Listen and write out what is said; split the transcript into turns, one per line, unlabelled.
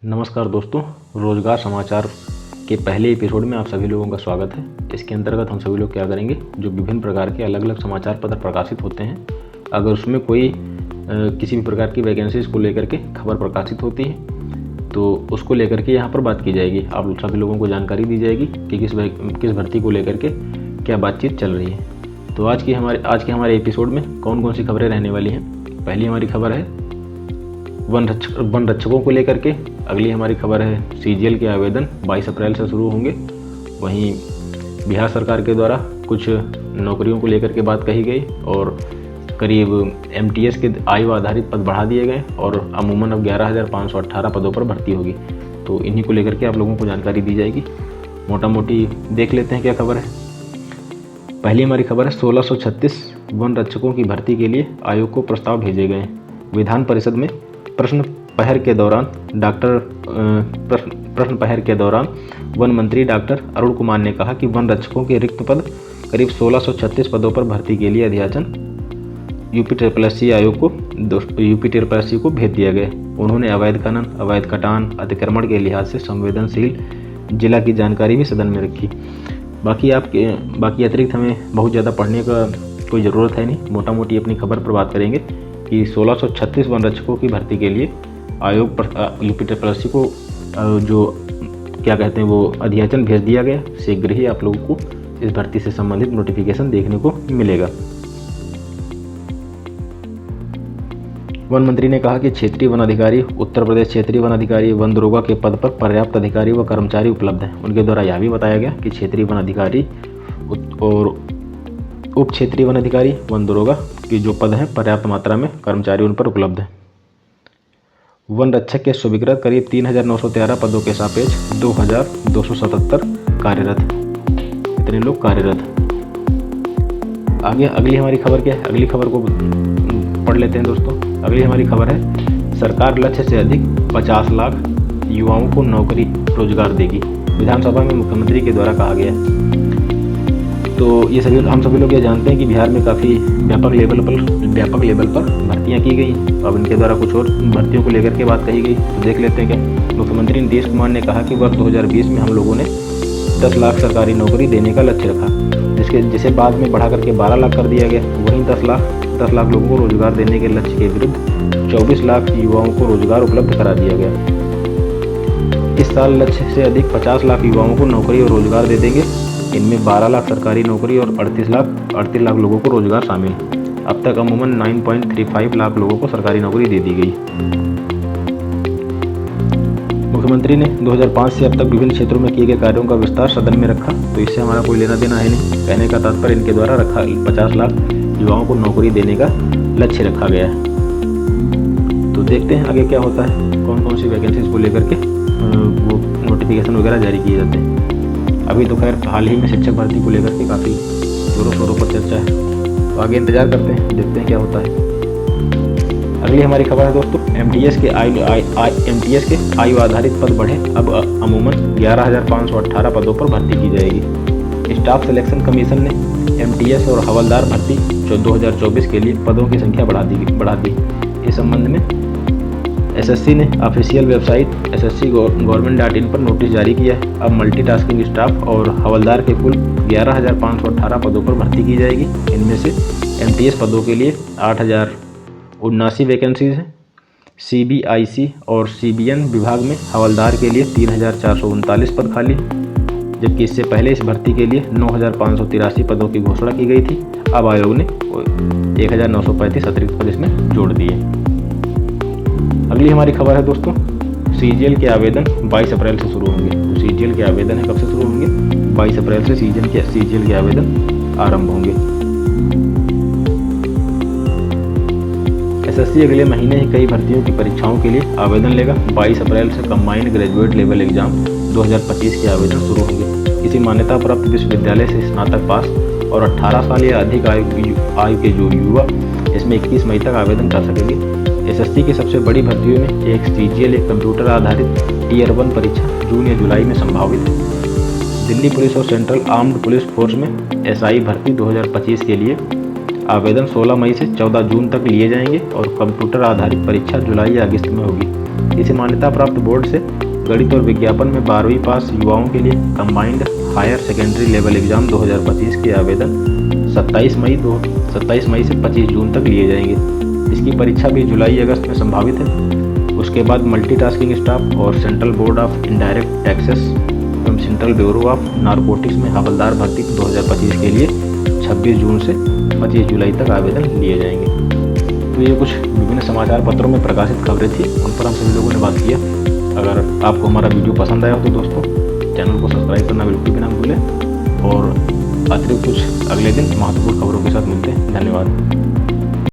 नमस्कार दोस्तों, रोजगार समाचार के पहले एपिसोड में आप सभी लोगों का स्वागत है। इसके अंतर्गत हम सभी लोग क्या करेंगे, जो विभिन्न प्रकार के अलग अलग समाचार पत्र प्रकाशित होते हैं, अगर उसमें कोई किसी भी प्रकार की वैकेंसीज को लेकर के खबर प्रकाशित होती है तो उसको लेकर के यहाँ पर बात की जाएगी। आप सभी लोगों को जानकारी दी जाएगी कि किस भर्ती को लेकर के क्या बातचीत चल रही है। तो आज के हमारे एपिसोड में कौन कौन सी खबरें रहने वाली हैं। पहली हमारी खबर है वन रक्षकों को लेकर के। अगली हमारी खबर है सीजीएल के आवेदन 22 अप्रैल से शुरू होंगे। वहीं बिहार सरकार के द्वारा कुछ नौकरियों को लेकर के बात कही गई और करीब एमटीएस के आयु आधारित पद बढ़ा दिए गए और अमूमन अब 11,518 पदों पर भर्ती होगी। तो इन्हीं को लेकर के आप लोगों को जानकारी दी जाएगी। मोटा मोटी देख लेते हैं क्या खबर है। पहली हमारी खबर है 1636 वन रक्षकों की भर्ती के लिए आयोग को प्रस्ताव भेजे गए। विधान परिषद में प्रश्न पहर के दौरान वन मंत्री डॉक्टर अरुण कुमार ने कहा कि वन रक्षकों के रिक्त पद करीब 1636 पदों पर भर्ती के लिए अध्याचन यूपीएससी आयोग को यूपीएससी को भेज दिया गया। उन्होंने अवैध खनन, अवैध कटान, अतिक्रमण के लिहाज से संवेदनशील जिला की जानकारी भी सदन में रखी। बाकी अतिरिक्त हमें बहुत ज़्यादा पढ़ने का कोई ज़रूरत है नहीं। मोटा मोटी अपनी खबर पर बात करेंगे कि 1636 वन रक्षकों की भर्ती के लिए आयोग यूपीएससी को जो क्या कहते हैं वो अध्याचन भेज दिया गया। शीघ्र ही आप लोगों को इस भर्ती से संबंधित नोटिफिकेशन देखने को मिलेगा। वन मंत्री ने कहा कि क्षेत्रीय वन अधिकारी, उत्तर प्रदेश क्षेत्रीय वन अधिकारी, वन दरोगा के पद पर पर्याप्त अधिकारी व कर्मचारी उपलब्ध हैं। उनके द्वारा यह भी बताया गया कि क्षेत्रीय वन अधिकारी और उप क्षेत्रीय वन अधिकारी, वन दरोगा की जो पद हैं पर्याप्त मात्रा में कर्मचारी उन पर उपलब्ध हैं। वन रक्षक के स्वीकृत करीब 3,913 पदों के सापेक्ष 2,277 कार्यरत, इतने लोग कार्यरत। आगे अगली हमारी खबर क्या है, अगली खबर को पढ़ लेते हैं दोस्तों। अगली हमारी खबर है सरकार लक्ष्य से अधिक 50 लाख युवाओं को नौकरी रोजगार देगी। विधानसभा में मुख्यमंत्री के द्वारा कहा गया है। तो ये हम सभी लोग ये जानते हैं कि बिहार में काफ़ी व्यापक लेवल पर भर्तियां की गई। अब इनके द्वारा कुछ और भर्तियों को लेकर के बात कही गई, तो देख लेते हैं क्या। मुख्यमंत्री नीतीश कुमार ने कहा कि वर्ष 2020 में हम लोगों ने 10 लाख सरकारी नौकरी देने का लक्ष्य रखा, जिसे बाद में बढ़ा करके 12 लाख कर दिया गया। वहीं 10 लाख लोगों को रोजगार देने के लक्ष्य के विरुद्ध 24 लाख युवाओं को रोजगार उपलब्ध करा दिया गया। इस साल लक्ष्य से अधिक 50 लाख युवाओं को नौकरी और रोजगार दे देंगे। इनमें 12 लाख सरकारी नौकरी और 38 लाख लोगों को रोजगार शामिल। अब तक अमूमन 9.35 लाख लोगों को सरकारी नौकरी दे दी गई। मुख्यमंत्री ने 2005 से अब तक विभिन्न क्षेत्रों में किए गए कार्यों का विस्तार सदन में रखा, तो इससे हमारा कोई लेना देना है नहीं। कहने का तात्पर्य इनके द्वारा 50 लाख युवाओं को नौकरी देने का लक्ष्य रखा गया है। तो देखते हैं आगे क्या होता है, कौन कौन सी वैकेंसीज को लेकर के वो नोटिफिकेशन वगैरह जारी किए जाते हैं। अभी तो खैर हाल ही में शिक्षक भर्ती को लेकर के काफ़ी जोरों शोरों पर चर्चा है, तो आगे इंतजार करते हैं, देखते हैं क्या होता है। अगली हमारी खबर है दोस्तों एमटीएस के आयु आधारित पद बढ़े। अब अमूमन 11,518 पदों पर भर्ती की जाएगी। स्टाफ सिलेक्शन कमीशन ने एमटीएस और हवलदार भर्ती 2024 के लिए पदों की संख्या बढ़ा दी। इस संबंध में एसएससी ने ऑफिशियल वेबसाइट sscgovernment.in पर नोटिस जारी किया है। अब मल्टीटास्किंग स्टाफ और हवलदार के कुल 11,518 पदों पर भर्ती की जाएगी। इनमें से एमटीएस पदों के लिए 8,079 वैकेंसीज हैं। सीबीआईसी और सीबीएन विभाग में हवलदार के लिए 3,439 पद खाली, जबकि इससे पहले इस भर्ती के लिए 9,583 पदों की घोषणा की गई थी। अब आयोग ने 1,935 अतिरिक्त पद इसमें जोड़ दिए। अगली हमारी खबर है दोस्तों सीजीएल के आवेदन 22 अप्रैल से शुरू होंगे। तो सीजीएल के आवेदन है कब से शुरू होंगे, 22 अप्रैल से सीजीएल के आवेदन आरंभ होंगे। एसएससी अगले महीने ही कई भर्तियों की परीक्षाओं के लिए आवेदन लेगा। 22 अप्रैल से कंबाइंड ग्रेजुएट लेवल एग्जाम 2025 के आवेदन शुरू होंगे। किसी मान्यता प्राप्त विश्वविद्यालय से स्नातक पास और 18 साल या अधिक आयु के जो युवा इसमें 21 मई तक आवेदन कर सकेंगे। एसएससी की सबसे बड़ी भर्तियों में एक सीजीएल, एक कंप्यूटर आधारित टियर 1 परीक्षा जून या जुलाई में संभावित है। दिल्ली पुलिस और सेंट्रल आर्म्ड पुलिस फोर्स में एसआई भर्ती 2025 के लिए आवेदन 16 मई से 14 जून तक लिए जाएंगे और कंप्यूटर आधारित परीक्षा जुलाई या अगस्त में होगी। इसे मान्यता प्राप्त बोर्ड से गणित और विज्ञापन में 12वीं पास युवाओं के लिए combined higher secondary level exam 2025 के आवेदन 27 मई से 25 जून तक लिए जाएंगे। इसकी परीक्षा भी जुलाई अगस्त में संभावित है। उसके बाद मल्टीटास्किंग स्टाफ और central board of indirect taxes एवं सेंट्रल ब्यूरो ऑफ नारकोटिक्स में हवलदार भर्ती 2025 के लिए 26 जून से 25 जुलाई तक आवेदन लिए जाएंगे। तो ये कुछ विभिन्न समाचार पत्रों में प्रकाशित खबरें थी, उन पर हम सभी लोगों ने बात किया। अगर आपको हमारा वीडियो पसंद आया हो तो दोस्तों चैनल को सब्सक्राइब करना बिल्कुल भी ना भूलें और अतिरिक्त कुछ अगले दिन महत्वपूर्ण खबरों के साथ मिलते हैं। धन्यवाद।